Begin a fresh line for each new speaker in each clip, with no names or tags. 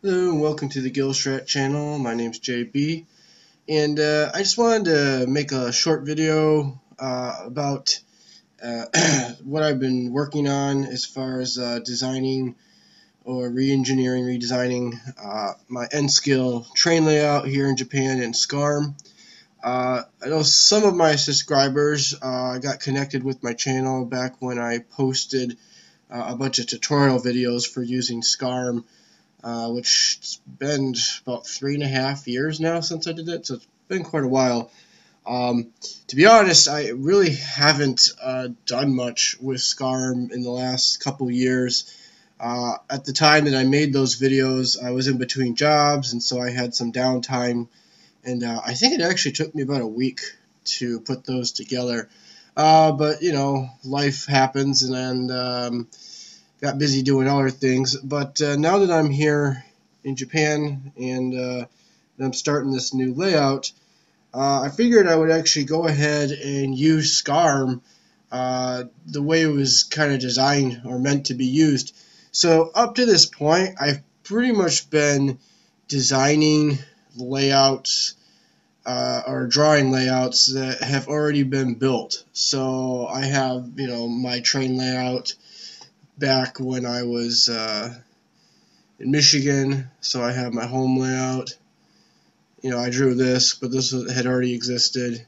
Hello and welcome to the Gilstrat channel. My name's JB, and I just wanted to make a short video about what I've been working on as far as designing or redesigning my N-scale train layout here in Japan in SCARM. I know some of my subscribers got connected with my channel back when I posted a bunch of tutorial videos for using SCARM. Which it's been about 3.5 years now since I did it, so it's been quite a while. To be honest, I really haven't done much with SCARM in the last couple years. At the time that I made those videos, I was in between jobs, and so I had some downtime, and I think it actually took me about a week to put those together. But, you know, life happens, and got busy doing other things, but now that I'm here in Japan and I'm starting this new layout, I figured I would actually go ahead and use SCARM the way it was kind of designed or meant to be used. So up to this point, I've pretty much been designing layouts or drawing layouts that have already been built. So I have, you know, my train layout back when I was in Michigan, so I have my home layout. You know, I drew this, but this had already existed,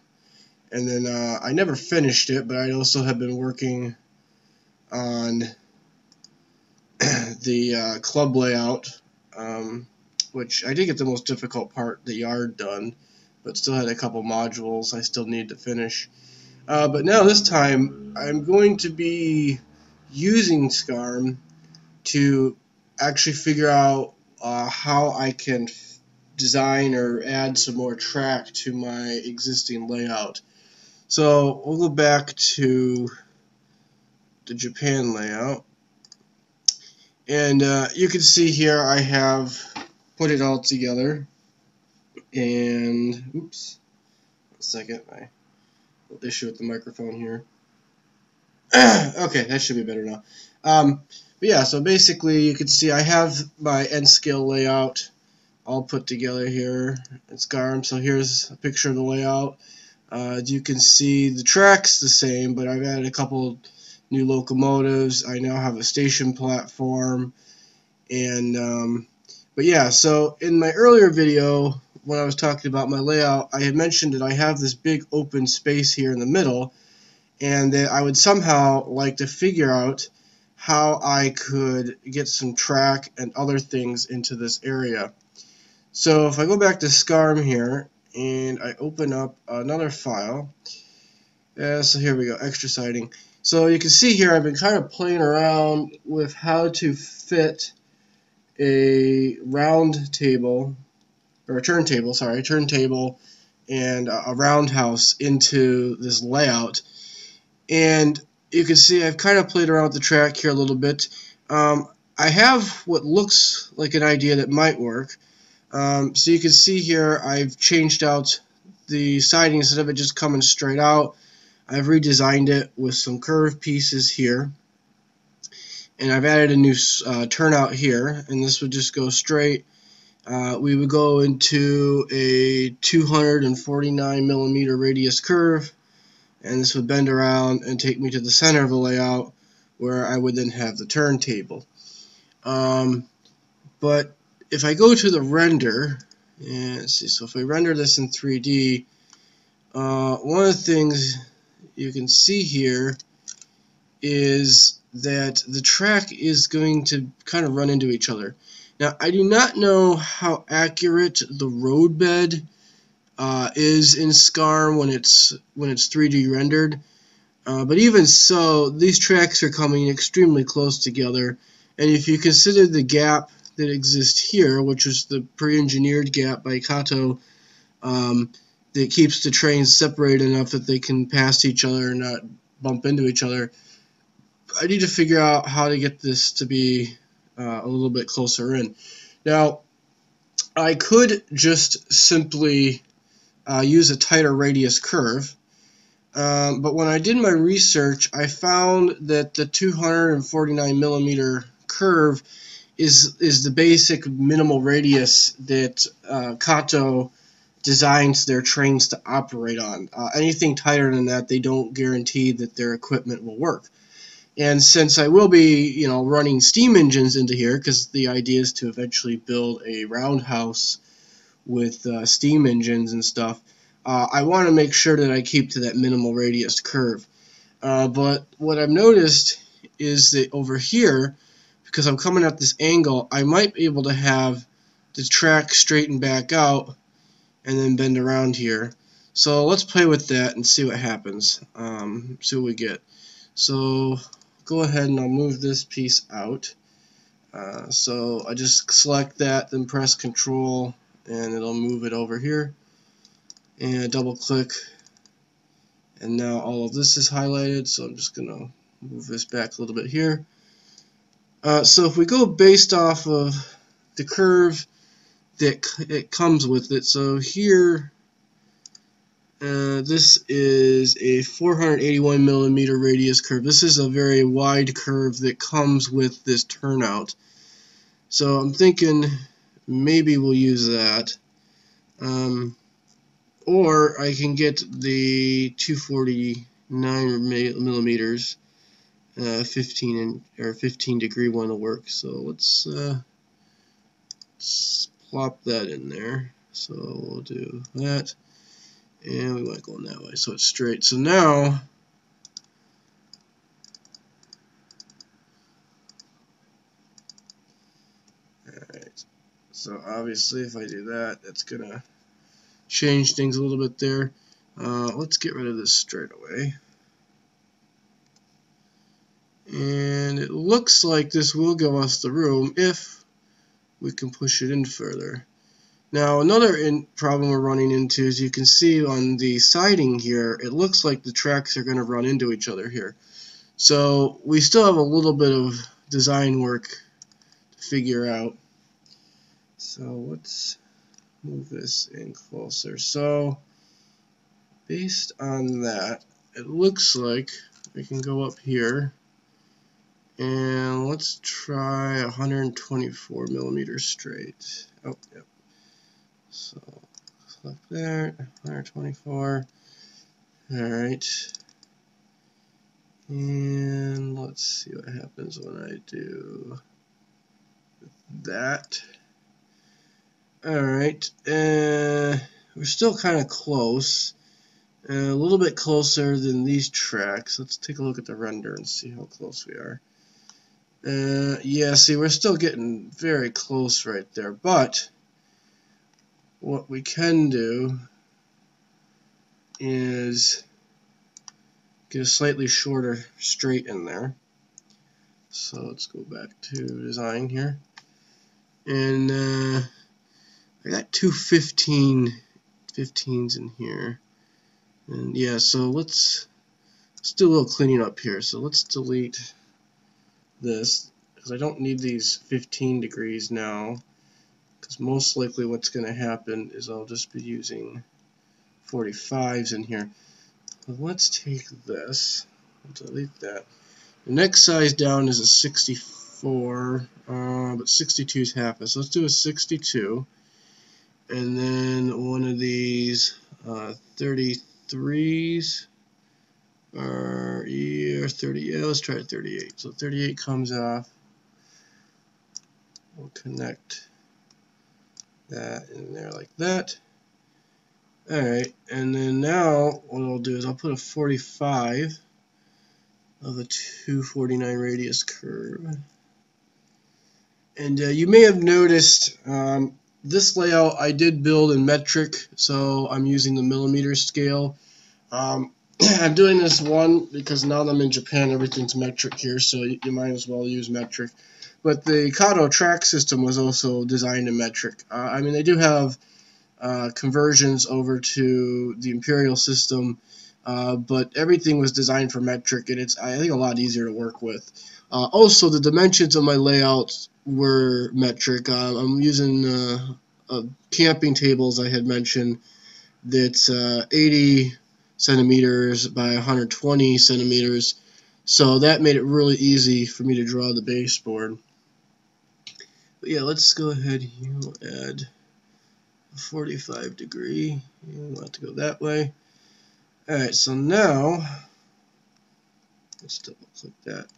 and then I never finished it, but I also have been working on the club layout, which I did get the most difficult part, the yard, done, but still had a couple modules I still need to finish. But now this time I'm going to be using SCARM to actually figure out how I can design or add some more track to my existing layout. So we'll go back to the Japan layout, and you can see here I have put it all together. And oops, a second, I issue with the microphone here. Okay, that should be better now. But yeah, so basically you can see I have my N-scale layout all put together here in SCARM. So here's a picture of the layout. As you can see, the track's the same, but I've added a couple new locomotives. I now have a station platform, and but yeah, so in my earlier video when I was talking about my layout, I had mentioned that I have this big open space here in the middle, and that I would somehow like to figure out how I could get some track and other things into this area. So if I go back to SCARM here and I open up another file, so here we go, extra siding. So you can see here I've been kind of playing around with how to fit a round table, or a turntable, sorry, turntable and a roundhouse into this layout. And you can see I've kind of played around with the track here a little bit. I have what looks like an idea that might work. So you can see here I've changed out the siding. Instead of it just coming straight out, I've redesigned it with some curved pieces here. And I've added a new turnout here, and this would just go straight. We would go into a 249mm radius curve, and this would bend around and take me to the center of the layout where I would then have the turntable. But if I go to the render, and let's see, so if I render this in 3D, one of the things you can see here is that the track is going to kind of run into each other. Now, I do not know how accurate the roadbed is in SCARM when it's 3D rendered, but even so, these tracks are coming extremely close together. And if you consider the gap that exists here, which is the pre-engineered gap by Kato, that keeps the trains separated enough that they can pass each other and not bump into each other, I need to figure out how to get this to be a little bit closer in. Now, I could just simply use a tighter radius curve, but when I did my research, I found that the 249mm curve is the basic minimal radius that Kato designs their trains to operate on. Anything tighter than that, they don't guarantee that their equipment will work. And since I will be, running steam engines into here, because the idea is to eventually build a roundhouse with steam engines and stuff, I want to make sure that I keep to that minimal radius curve. But what I've noticed is that over here, because I'm coming at this angle, I might be able to have the track straighten back out and then bend around here. So let's play with that and see what happens. See what we get. So go ahead and I'll move this piece out. So I just select that, then press Control, and it'll move it over here. And double click, and now all of this is highlighted. So I'm just gonna move this back a little bit here. So if we go based off of the curve that it comes with it, so here this is a 481 millimeter radius curve. This is a very wide curve that comes with this turnout. So I'm thinking maybe we'll use that. Or I can get the 249 millimeters. 15 degree one will work. So let's plop that in there. So we'll do that, and we want to go in that way so it's straight. So now alright, so obviously if I do that, that's gonna change things a little bit there. Let's get rid of this straight away. And it looks like this will give us the room if we can push it in further. Now another problem we're running into is you can see on the siding here, it looks like the tracks are going to run into each other here. So we still have a little bit of design work to figure out. So let's move this in closer. So based on that, it looks like we can go up here. And let's try 124 millimeters straight. Oh, yep. So select there, 124. Alright. And let's see what happens when I do that. Alright. We're still kind of close. A little bit closer than these tracks. Let's take a look at the render and see how close we are. Yeah, see, we're still getting very close right there, but what we can do is get a slightly shorter straight in there. So let's go back to design here, and I got two 15s in here, and yeah, so let's do a little cleaning up here. So let's delete this, because I don't need these 15 degrees now, because most likely what's going to happen is I'll just be using 45s in here. But let's take this, delete that. The next size down is a 64, but 62 is half it, so let's do a 62, and then one of these 33s. Or 30, yeah, let's try 38. So 38 comes off. We'll connect that in there like that. Alright, and then now what I'll do is I'll put a 45 of a 249 radius curve. And you may have noticed this layout I did build in metric, so I'm using the millimeter scale. I'm doing this one because now that I'm in Japan, everything's metric here, so you might as well use metric. But the Kato track system was also designed in metric. I mean, they do have conversions over to the imperial system, but everything was designed for metric, and it's, I think, a lot easier to work with. Also, the dimensions of my layouts were metric. I'm using camping tables I had mentioned that's 80 centimeters by 120 centimeters, so that made it really easy for me to draw the baseboard. But yeah, let's go ahead here. We'll add a 45 degree. You want to go that way. Alright, so now let's double click that.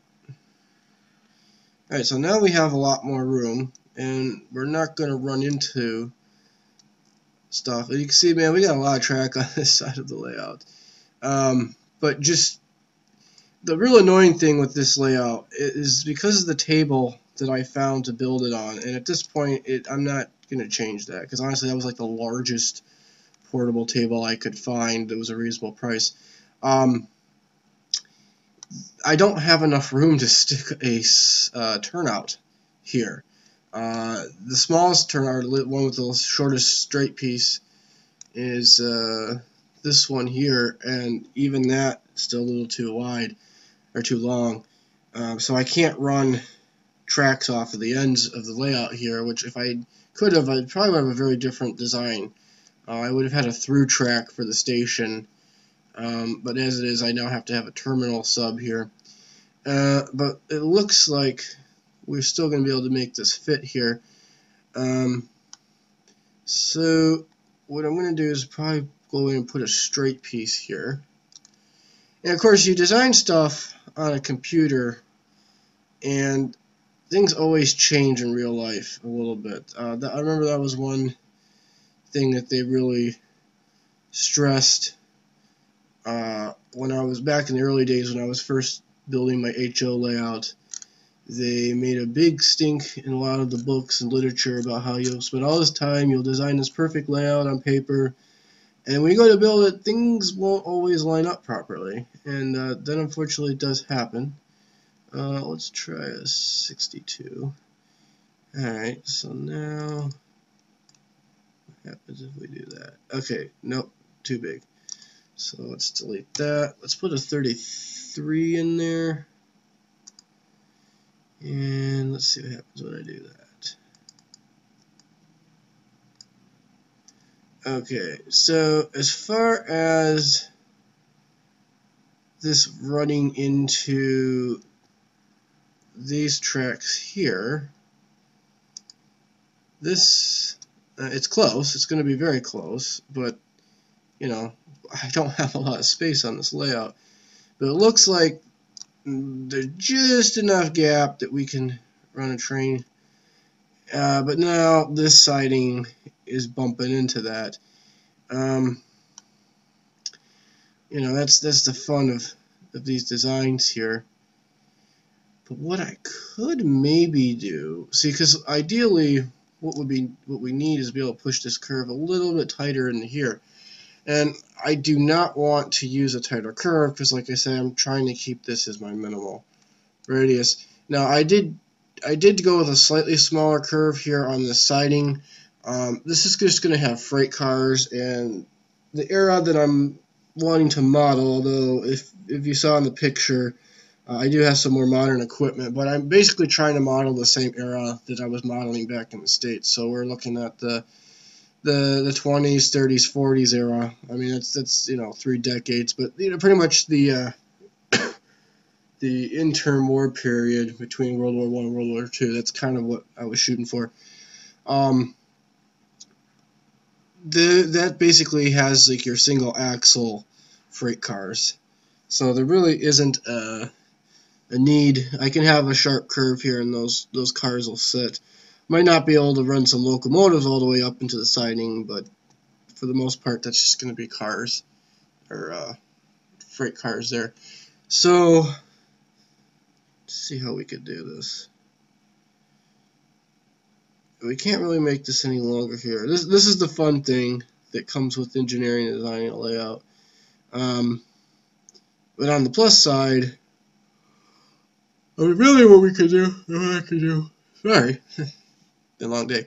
Alright, so now we have a lot more room, and we're not going to run into stuff. You can see, man, we got a lot of track on this side of the layout. But just the real annoying thing with this layout is because of the table that I found to build it on, and at this point, I'm not going to change that, because honestly, that was like the largest portable table I could find that was a reasonable price. I don't have enough room to stick a turnout here. The smallest turnout, one with the shortest straight piece, is this one here, and even that is still a little too wide or too long. So I can't run tracks off of the ends of the layout here, which if I could have, I'd probably have a very different design. I would have had a through track for the station, but as it is, I now have to have a terminal sub here. But it looks like we're still going to be able to make this fit here. So what I'm going to do is probably go in and put a straight piece here. And of course, you design stuff on a computer, and things always change in real life a little bit. I remember that was one thing that they really stressed when I was back in the early days when I was first building my HO layout. They made a big stink in a lot of the books and literature about how you'll spend all this time, you'll design this perfect layout on paper, and when you go to build it, things won't always line up properly. And that unfortunately does happen. Let's try a 62. Alright, so now, what happens if we do that? Okay, nope, too big. So let's delete that. Let's put a 33 in there. And let's see what happens when I do that. Okay, so as far as this running into these tracks here, this, it's close. It's going to be very close, but, you know, I don't have a lot of space on this layout. But it looks like there's just enough gap that we can run a train. But now this siding is bumping into that. You know, that's the fun of these designs here. But what I could maybe do, see, because ideally what we need is to be able to push this curve a little bit tighter in here. And I do not want to use a tighter curve because, like I said, I'm trying to keep this as my minimal radius. Now, I did go with a slightly smaller curve here on the siding. This is just going to have freight cars, and the era that I'm wanting to model, although if you saw in the picture, I do have some more modern equipment, but I'm basically trying to model the same era that I was modeling back in the States. So we're looking at the 20s, 30s, 40s era. I mean, that's you know, 3 decades, but you know, pretty much the interim war period between World War I and World War II. That's kind of what I was shooting for. That basically has like your single axle freight cars, so there really isn't a need. I can have a sharp curve here, and those cars will sit. Might not be able to run some locomotives all the way up into the siding, but for the most part, that's just going to be cars or freight cars there. So let's see how we could do this. We can't really make this any longer here. This is the fun thing that comes with engineering and designing a layout. But on the plus side, I mean, really what I could do, sorry, been a long day.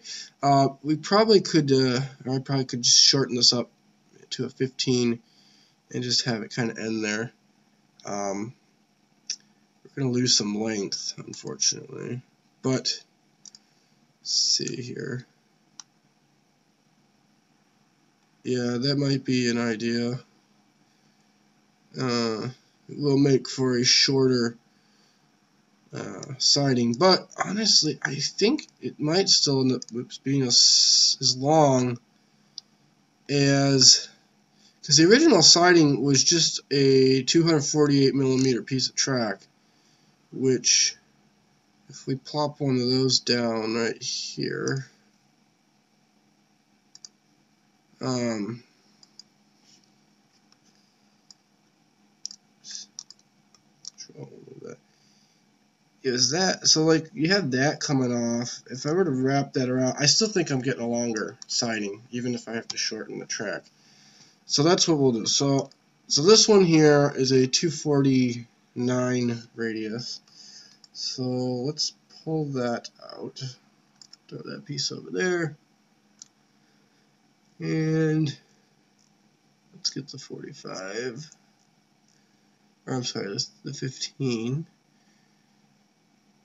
We probably could, I probably could just shorten this up to a 15 and just have it kind of end there. We're going to lose some length, unfortunately, but let's see here. Yeah, that might be an idea. We'll make for a shorter siding, but honestly, I think it might still end up being as long as, because the original siding was just a 248mm piece of track, which, if we plop one of those down right here, is that, so like you have that coming off. If I were to wrap that around, I still think I'm getting a longer siding, even if I have to shorten the track. So that's what we'll do. So this one here is a 249 radius. So let's pull that out. Throw that piece over there. And let's get the 45. Or I'm sorry, that's the 15.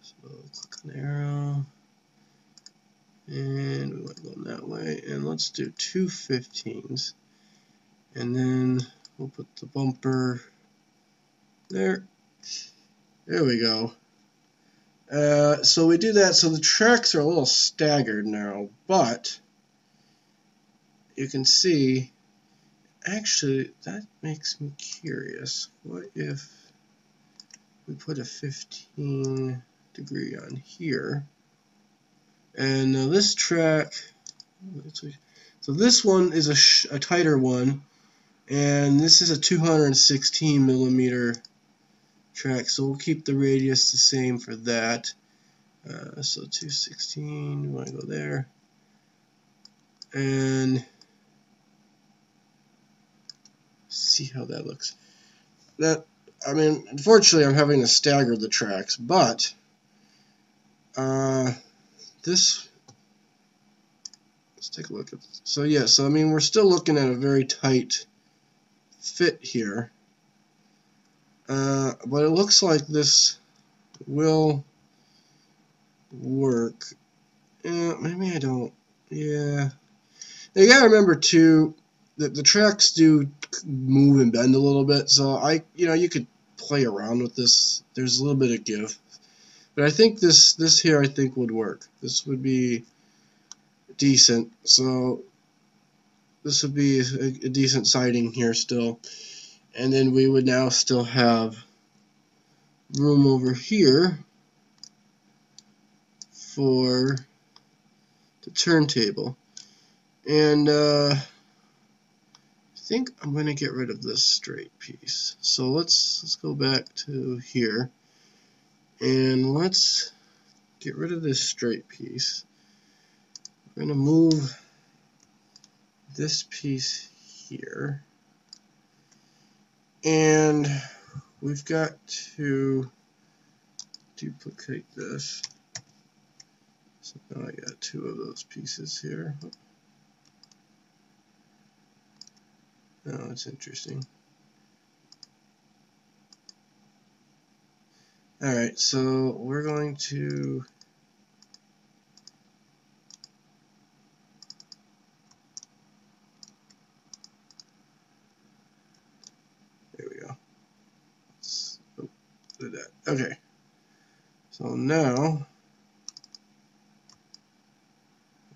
So click on the arrow. And we want to go that way. And let's do 2 15s. And then we'll put the bumper there. There we go. So we do that. So the tracks are a little staggered now, but you can see, actually, that makes me curious. What if we put a 15 degree on here? And this track, so this one is a tighter one, and this is a 216mm track, so we'll keep the radius the same for that. So 216, we want to go there, and see how that looks. That, I mean, unfortunately, I'm having to stagger the tracks, but this. Let's take a look at this. So yeah, so I mean, we're still looking at a very tight fit here, but it looks like this will work. Maybe I don't. Yeah, you gotta remember too that the tracks do move and bend a little bit, so you could play around with this. There's a little bit of give, but I think this here I think would work. This would be decent. So this would be a decent siding here still, and then we would now still have room over here for the turntable. And I think I'm going to get rid of this straight piece. So let's go back to here, and let's get rid of this straight piece. We're going to move this piece here, and we've got to duplicate this. So now I got 2 of those pieces here. Oh, that's interesting. Alright, so we're going to there we go. Do that. Okay. So now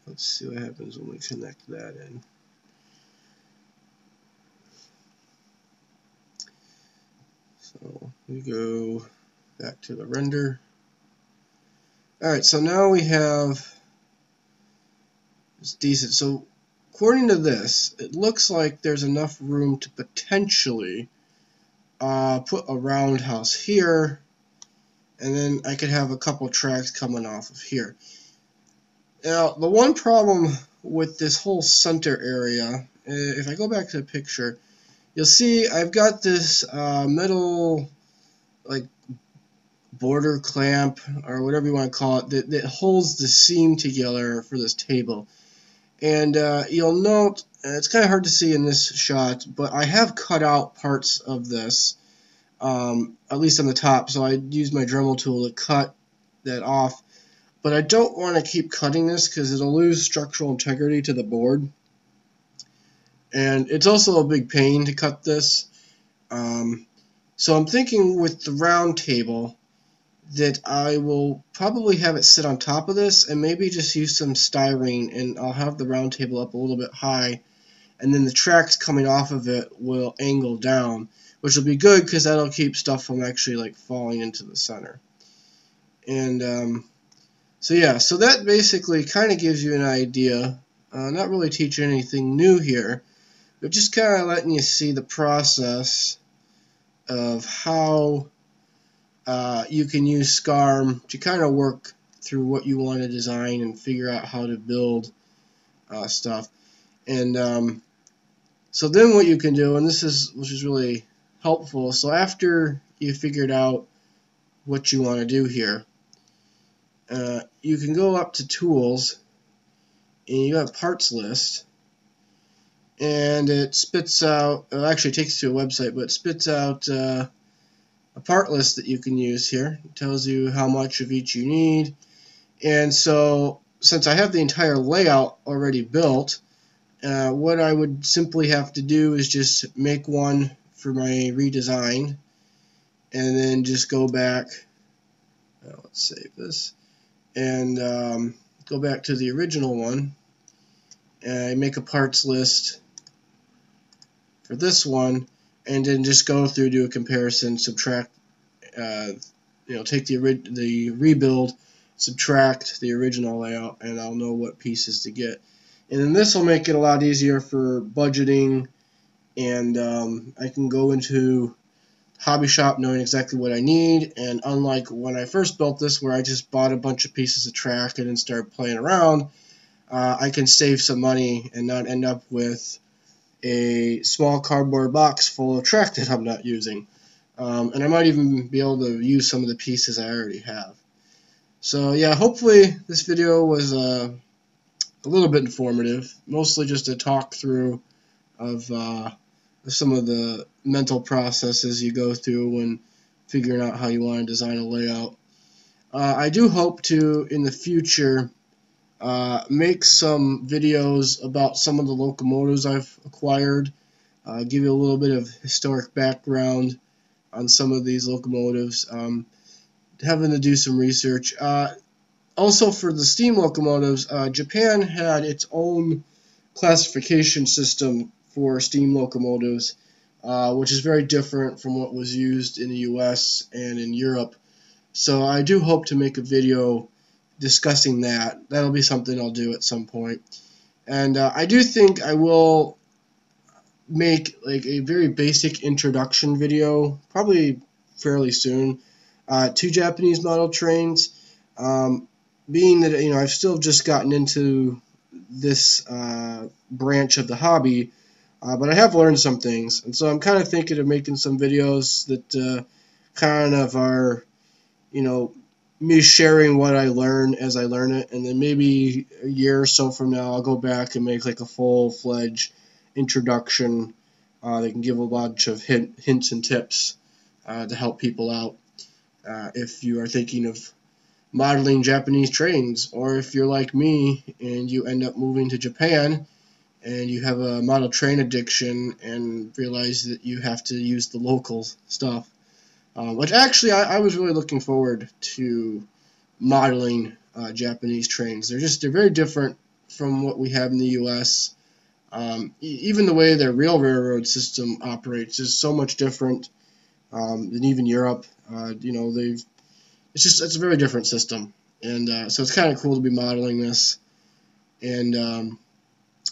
let's see what happens when we connect that in. So we go back to the render. Alright, so now we have it's decent. So according to this, it looks like there's enough room to potentially put a roundhouse here, and then I could have a couple tracks coming off of here. Now, the one problem with this whole center area, if I go back to the picture, you'll see I've got this metal, like, border clamp, or whatever you want to call it, that holds the seam together for this table. And you'll note, it's kind of hard to see in this shot, but I have cut out parts of this, at least on the top, so I used my Dremel tool to cut that off. But I don't want to keep cutting this because it'll lose structural integrity to the board. And it's also a big pain to cut this. So I'm thinking with the round table that I will probably have it sit on top of this and maybe just use some styrene, and I'll have the round table up a little bit high, and then the tracks coming off of it will angle down, which will be good because that'll keep stuff from actually like falling into the center. And so yeah, so that basically kind of gives you an idea. Not really teaching anything new here, but just kind of letting you see the process of how you can use SCARM to kind of work through what you want to design and figure out how to build stuff. And so then what you can do, and this is which is really helpful, so after you figured out what you want to do here, you can go up to Tools, and you have Parts List, and it spits out, it actually takes you to a website, but it spits out a part list that you can use here. It tells you how much of each you need. And so since I have the entire layout already built, what I would simply have to do is just make one for my redesign, and then just go back, let's save this, and go back to the original one, and make a parts list for this one, and then just go through, do a comparison, subtract, take the rebuild, subtract the original layout, and I'll know what pieces to get. And then this will make it a lot easier for budgeting, and I can go into hobby shop knowing exactly what I need. And unlike when I first built this, where I just bought a bunch of pieces of track and then started playing around, I can save some money and not end up with a small cardboard box full of track that I'm not using. And I might even be able to use some of the pieces I already have. So yeah, hopefully this video was a little bit informative, mostly just a talk through of some of the mental processes you go through when figuring out how you want to design a layout. I do hope to, in the future, make some videos about some of the locomotives I've acquired, give you a little bit of historic background on some of these locomotives, having to do some research. Also for the steam locomotives, Japan had its own classification system for steam locomotives, which is very different from what was used in the US and in Europe. So I do hope to make a video discussing that. That'll be something I'll do at some point. And I do think I will make like a very basic introduction video, probably fairly soon, to Japanese model trains. Being that I've still just gotten into this branch of the hobby, but I have learned some things, and so I'm kind of thinking of making some videos that kind of are, me sharing what I learn as I learn it, and then maybe a year or so from now I'll go back and make like a full-fledged introduction that can give a bunch of hints and tips to help people out if you are thinking of modeling Japanese trains, or if you're like me and you end up moving to Japan and you have a model train addiction and realize that you have to use the local stuff. Which actually I was really looking forward to modeling Japanese trains. They're very different from what we have in the U.S. Even the way their rail railroad system operates is so much different than even Europe. It's a very different system, and so it's kind of cool to be modeling this. And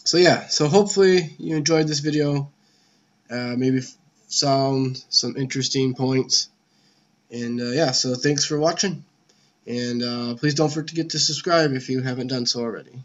so yeah, so hopefully you enjoyed this video. Maybe found some interesting points. And yeah, so thanks for watching, and please don't forget to subscribe if you haven't done so already.